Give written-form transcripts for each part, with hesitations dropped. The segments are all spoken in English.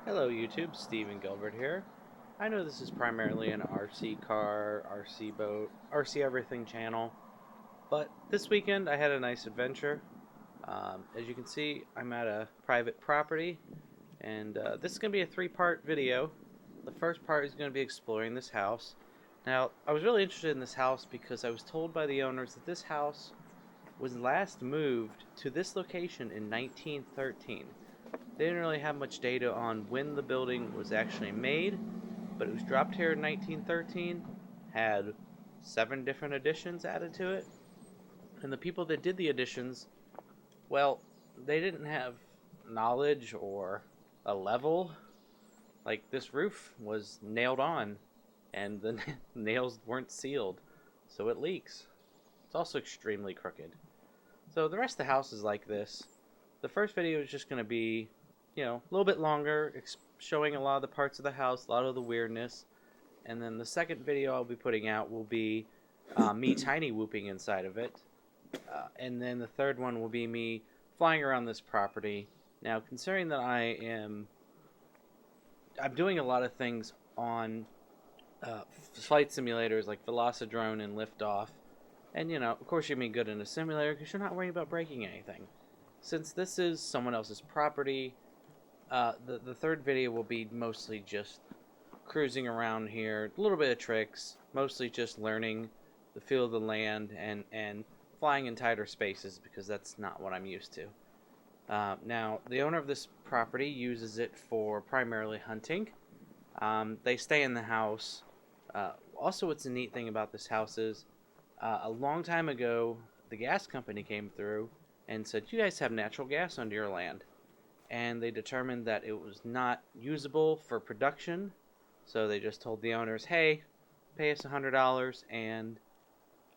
Hello YouTube, Steven Gilbert here. I know this is primarily an RC car, RC boat, RC everything channel, but this weekend I had a nice adventure. As you can see, I'm at a private property, and this is going to be a three-part video. The first part is going to be exploring this house. Now, I was really interested in this house because I was told by the owners that this house was last moved to this location in 1913. They didn't really have much data on when the building was actually made, but it was dropped here in 1913, had 7 different additions added to it, and the people that did the additions, well, they didn't have knowledge or a level. Like, this roof was nailed on, and the nails weren't sealed, so it leaks. It's also extremely crooked. So the rest of the house is like this. The first video is just going to be, a little bit longer, showing a lot of the parts of the house, a lot of the weirdness. And then the second video I'll be putting out will be me tiny whooping inside of it. And then the third one will be me flying around this property. Now, considering that I'm doing a lot of things on flight simulators like VelociDrone and Liftoff. And, of course you're going to be good in a simulator because you're not worrying about breaking anything. Since this is someone else's property, the third video will be mostly just cruising around here, a little bit of tricks, mostly just learning the feel of the land and flying in tighter spaces because that's not what I'm used to. Now, the owner of this property uses it for primarily hunting. They stay in the house. Also, what's a neat thing about this house is a long time ago, the gas company came through and said, you guys have natural gas under your land. And they determined that it was not usable for production, so they just told the owners, hey, pay us $100 and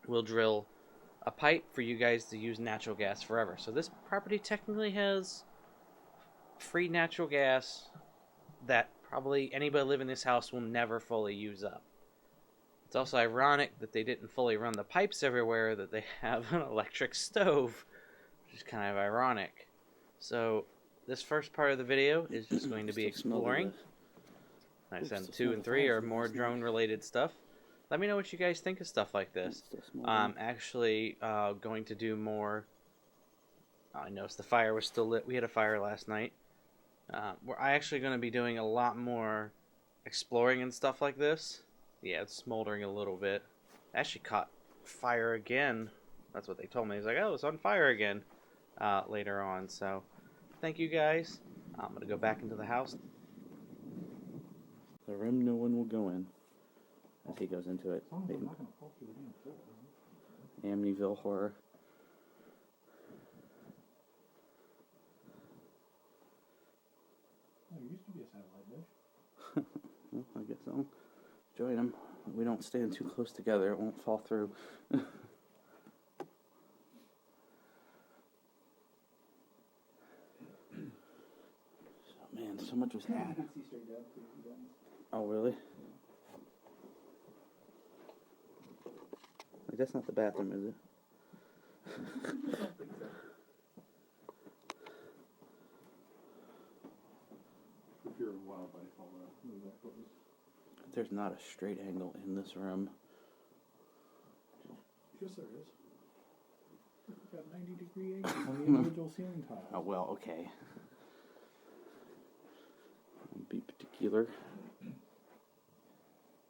we'll drill a pipe for you guys to use natural gas forever. So this property technically has free natural gas that probably anybody living in this house will never fully use up. It's also ironic that they didn't fully run the pipes everywhere, that they have an electric stove, which is kind of ironic. So this first part of the video is just going to be exploring. I said 2 and 3 are more drone related stuff. Let me know what you guys think of stuff like this. I'm actually going to do more. I noticed the fire was still lit. We had a fire last night. We're actually going to be doing a lot more exploring and stuff like this. Yeah, it's smoldering a little bit. It actually caught fire again. That's what they told me. It's like, oh, it's on fire again later on. So thank you guys. I'm going to go back into the house. The room no one will go in as he goes into it. Amityville horror. There used to be a satellite dish. Well, I guess I'll join them. We don't stand too close together. It won't fall through. Man, so much was added. Oh, really? Like, that's not the bathroom, is it? If you're a wildlife, I'll move that close. There's not a straight angle in this room. Yes, there is. We've got 90-degree angles on the individual ceiling tiles. Oh, well, okay. Be particular.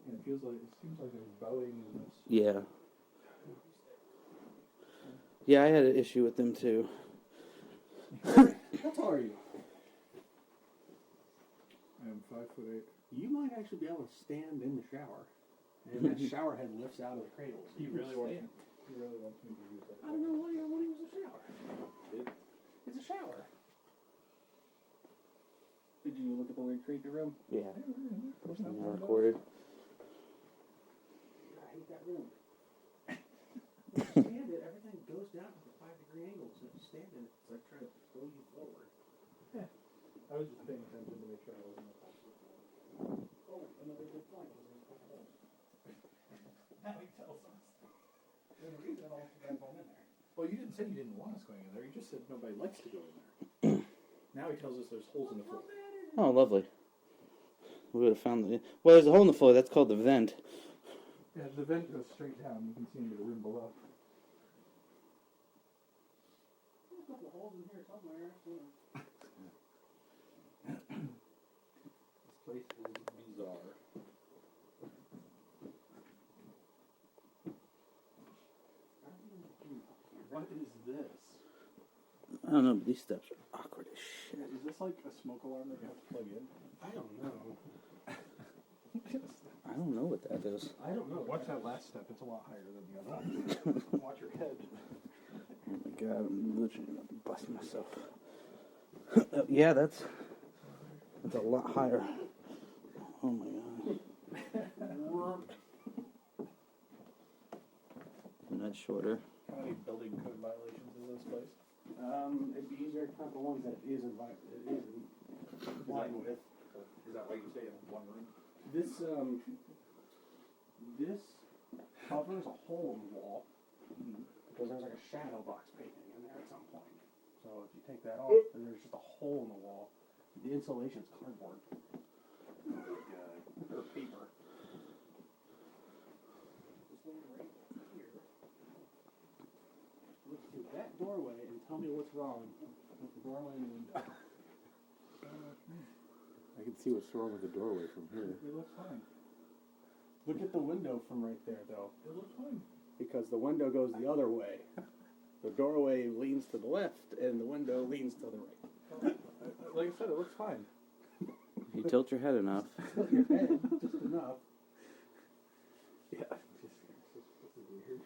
And it seems like there's bowing in this. Yeah. Yeah, I had an issue with them too. How tall are you? I am 5'8". You might actually be able to stand in the shower. And that shower head lifts out of the cradle. So He really wants me to use that. I don't know why you want to use a shower. It's a shower. Did you look at the weird creature room? Yeah. First I recorded. I hate that room. When you stand it, everything goes down to the 5-degree angle. So if you stand in it, it's like trying to pull you forward. Yeah. I was just paying attention to make sure I wasn't up. Oh, another good point. Now he tells us. There's a reason all the guys went in there. Well, you didn't say you didn't want us going in there. You just said nobody likes to go in there. Now he tells us there's holes in the floor. Oh, lovely. We would have found the... Well, there's a hole in the floor. That's called the vent. Yeah, the vent goes straight down. You can see into the room below. There's a couple holes in here somewhere. This place is bizarre. What is this? I don't know, but these steps are awkward as shit. Is this like a smoke alarm that you have to plug in? I don't know. I don't know what that is. I don't know. Watch that last step. It's a lot higher than the other one. Watch your head. Oh my god, I'm literally gonna bust myself. Yeah, that's a lot higher. Oh my god. And that's shorter. How many building code violations in this place? It'd be easier to count the ones that it is in line with. Is that why you stay in one room? This covers a hole in the wall because there's like a shadow box painting in there at some point. So if you take that off, then there's just a hole in the wall. The insulation's cardboard. Or paper. This one right here. Look through that doorway and tell me what's wrong with the doorway and the window. I can see what's wrong with the doorway from here. It looks fine. Look at the window from right there, though. It looks fine. Because the window goes the other way. The doorway leans to the left, and the window leans to the right. Like I said, it looks fine. If you tilt your head enough. Tilt your head just enough. Yeah. This is weird.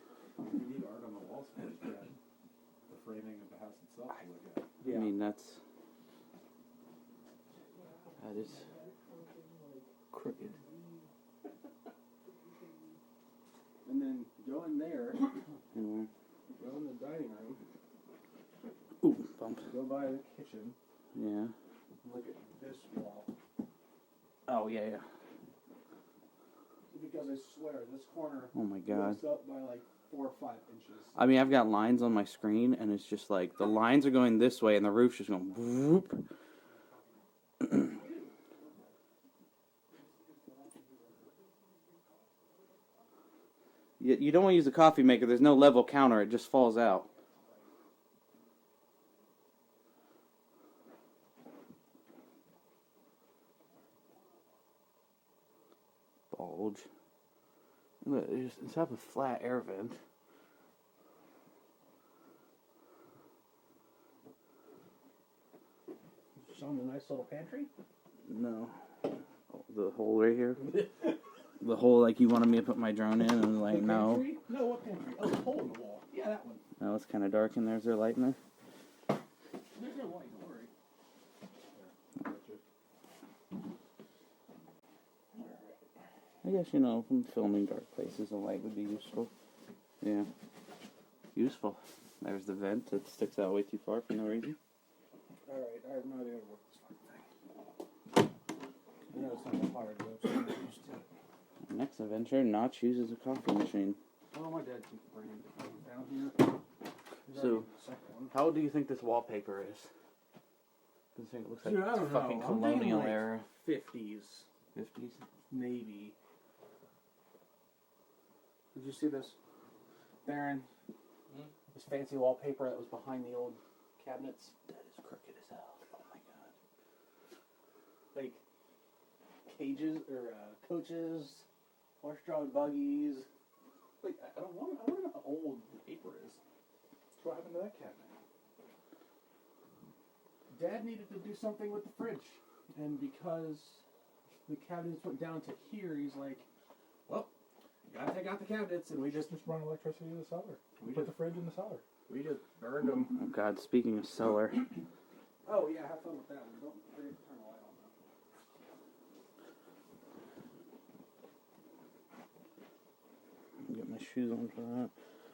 You need art on the walls for this, Brad. The framing of the house itself to look at. Yeah. I mean, that is crooked. And then go in there, Anyway. go in the dining room, Ooh, bump. go by the kitchen, Yeah. and look at this wall. Oh, yeah, yeah. Because I swear, this corner Oh my god. goes up by like 4 or 5 inches. I mean, I've got lines on my screen, and it's just like, the lines are going this way, and the roof's just going whoop. You don't want to use a coffee maker. There's no level counter. It just falls out. Bulge. Look, it's have a flat air vent. Showing a nice little pantry. No. Oh, the hole right here? The hole like you wanted me to put my drone in, and like, no. Pantry? No, what pantry? Oh, the hole in the wall. Yeah, that one. No, it's kind of dark in there. Is there light in there? There's no light, don't worry. I guess, you know, from filming dark places, a light would be useful. Yeah. Useful. There's the vent that sticks out way too far for no reason. Alright, I have no idea how to work this fucking thing. I know it's not that hard, but I'm so used to it. Next adventure, Notch uses a coffee machine. Oh, my dad keeps bringing it down here. There's So, already the second one. how old do you think this wallpaper is? Considering it looks like Dude, I don't fucking know. I'm thinking colonial like era. 50s, 50s? maybe. Did you see this? Theron? This fancy wallpaper that was behind the old cabinets? That is crooked as hell. Oh my god. Like cages or coaches, horse-drawn buggies. Like I want to know how old the paper is. What happened to that cabinet? Dad needed to do something with the fridge, and because the cabinets went down to here, he's like, "Well, you gotta take out the cabinets," and we just run electricity to the cellar. We Put did. the fridge in the cellar. We just burned them. Oh god, speaking of cellar. Oh yeah, have fun with that one. Don't forget to turn the light on though. Get my shoes on for that.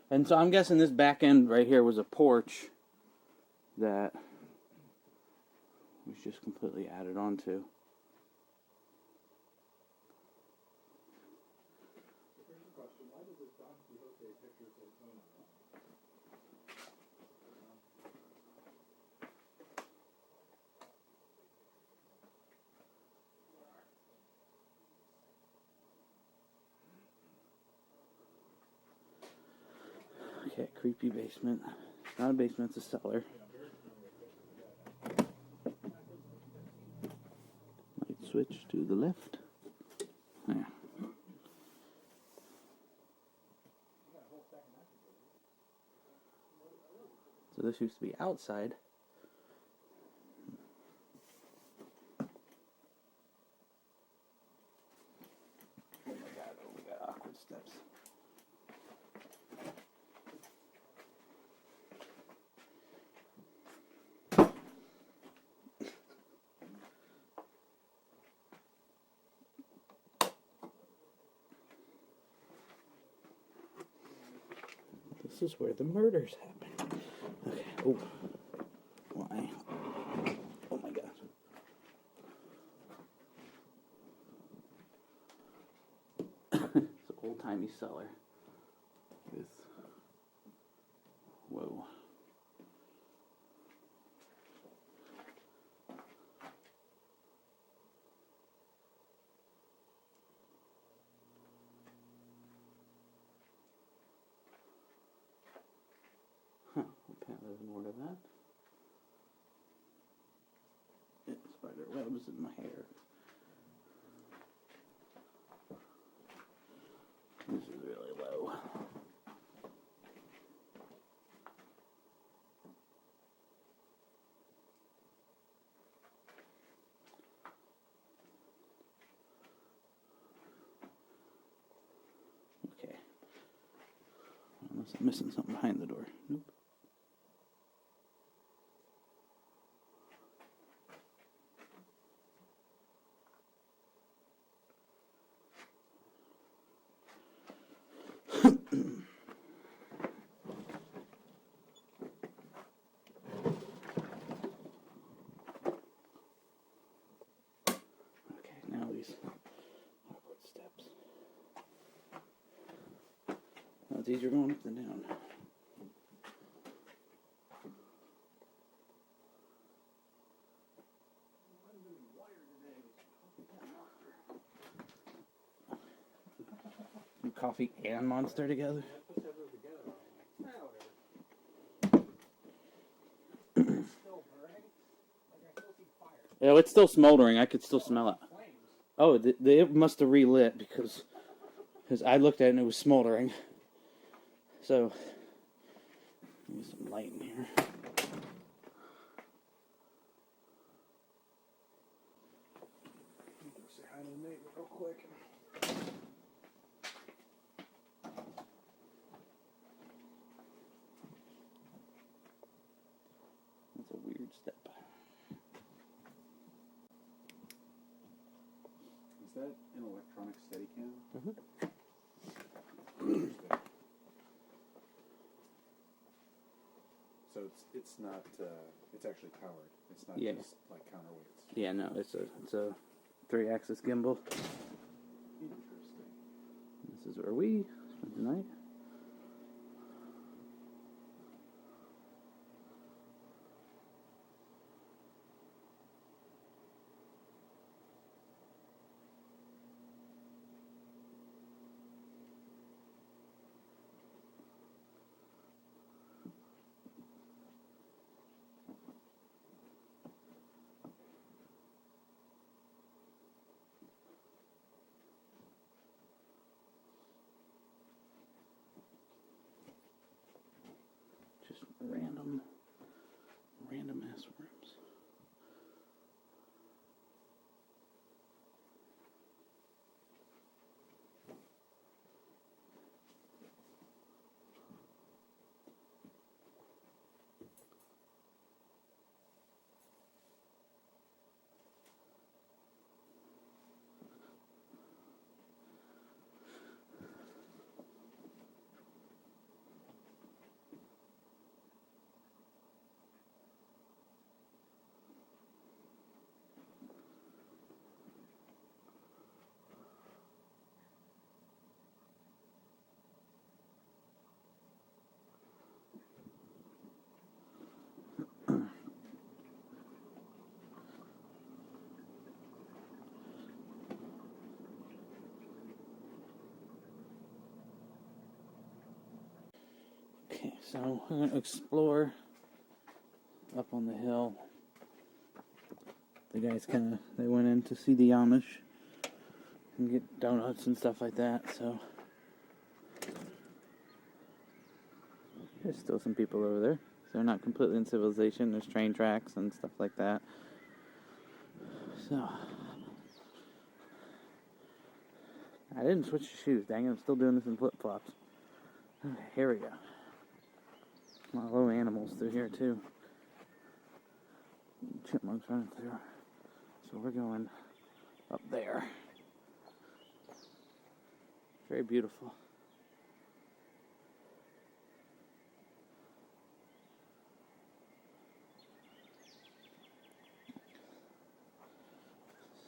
And so I'm guessing this back end right here was a porch that was just completely added onto. Okay, creepy basement. It's not a basement, it's a cellar. Light switch to the left. Yeah. So this used to be outside. Oh my god, awkward steps. This is where the murders happen. Okay. Oh. Why? Oh my god. It's an old-timey cellar. With... Whoa. Huh. Apparently there's more to that. Spider webs in my hair. This is really low. Okay. Unless I'm missing something behind the door. Nope. Steps. Now it's easier going up than down. Coffee and Monster together. Yeah, it's still smoldering. I could still smell it. Oh, it must have relit because I looked at it and it was smoldering. So, need some light in here. Say hi to the neighbor real quick. That's a weird step. Is that an electronic Steadicam? Mm-hmm. So it's not it's actually powered. It's not Yeah. just like counterweights. Yeah, no, it's a 3-axis gimbal. Interesting. This is where we spend the night. Just random ass worms. So we're going to explore up on the hill. The guys they went in to see the Amish and get donuts and stuff like that, so there's still some people over there. So they're not completely in civilization. There's train tracks and stuff like that. So I didn't switch the shoes. Dang it, I'm still doing this in flip-flops. Okay, here we go. A lot of low animals through here too. Chipmunks running through. So we're going up there. Very beautiful.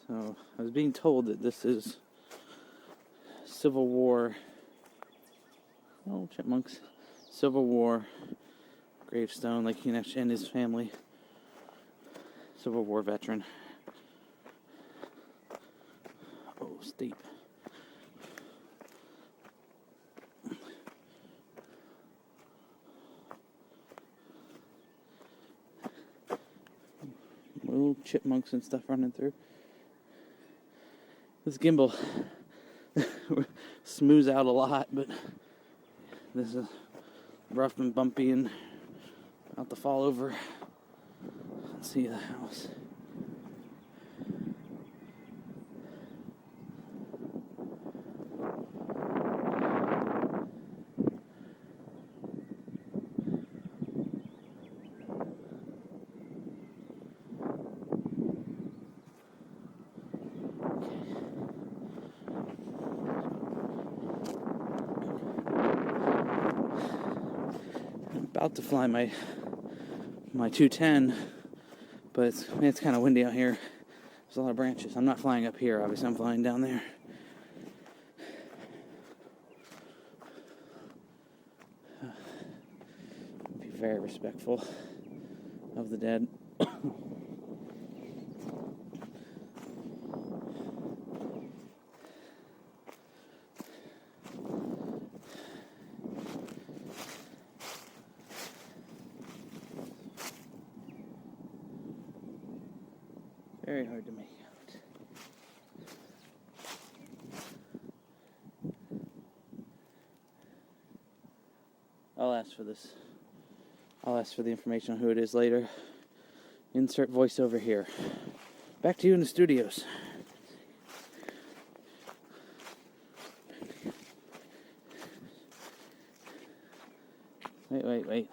So I was being told that this is Civil War. Oh, chipmunks. Civil War gravestone, like he and his family. Civil War veteran. Oh, steep. Little chipmunks and stuff running through. This gimbal smooths out a lot, but this is rough and bumpy and about to fall over. Let's see the house. About to fly my 210, but it's kind of windy out here. There's a lot of branches. I'm not flying up here, obviously. I'm flying down there. Be very respectful of the dead. Very hard to make out. I'll ask for this. I'll ask for the information on who it is later. Insert voiceover here. Back to you in the studios. Wait.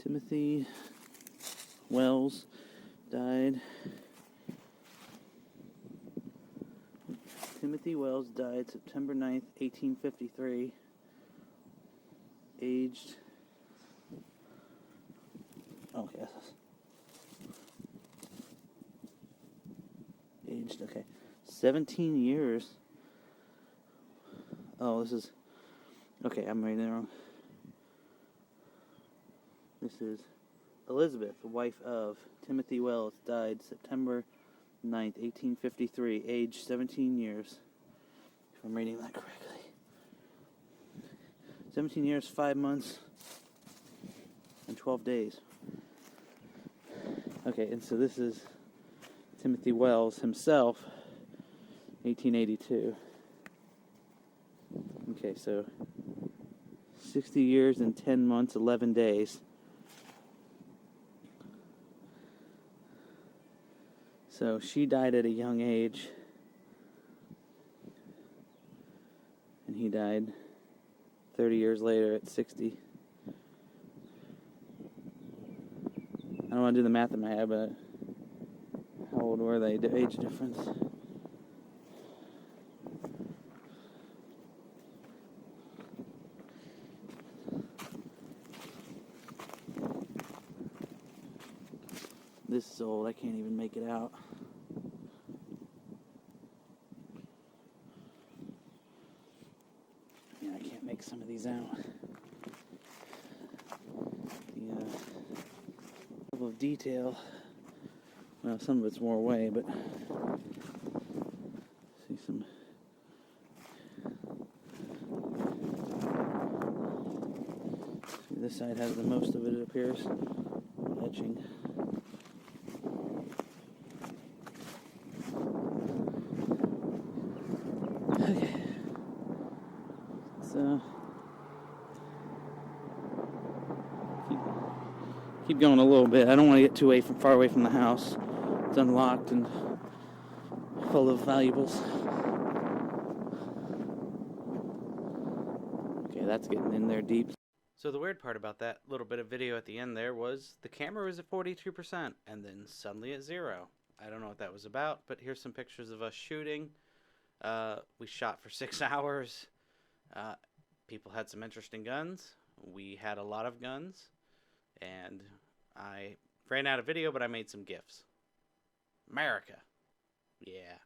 Timothy Wells died. Timothy Wells died September 9th, 1853. Aged... Okay. Aged, okay. 17 years. Oh, this is... Okay, I'm reading it wrong. This is Elizabeth, wife of Timothy Wells, died September 9th, 1853, age 17 years, if I'm reading that correctly. 17 years, 5 months, and 12 days. Okay, and so this is Timothy Wells himself, 1882. Okay, so 60 years and 10 months, 11 days. So she died at a young age, and he died 30 years later at 60. I don't want to do the math in my head, but how old were they? The age difference. this is old. I can't even make it out. Yeah, I can't make some of these out. The level of detail. Well, some of it's wore away, but see some. See, this side has the most of it. It appears. Etching. Okay. So keep going a little bit. I don't want to get too far away from the house. It's unlocked and full of valuables. Okay, that's getting in there deep. So the weird part about that little bit of video at the end there was the camera was at 42% and then suddenly at 0. I don't know what that was about, but here's some pictures of us shooting. We shot for 6 hours. People had some interesting guns. We had a lot of guns. And I ran out of video, but I made some GIFs. America. Yeah.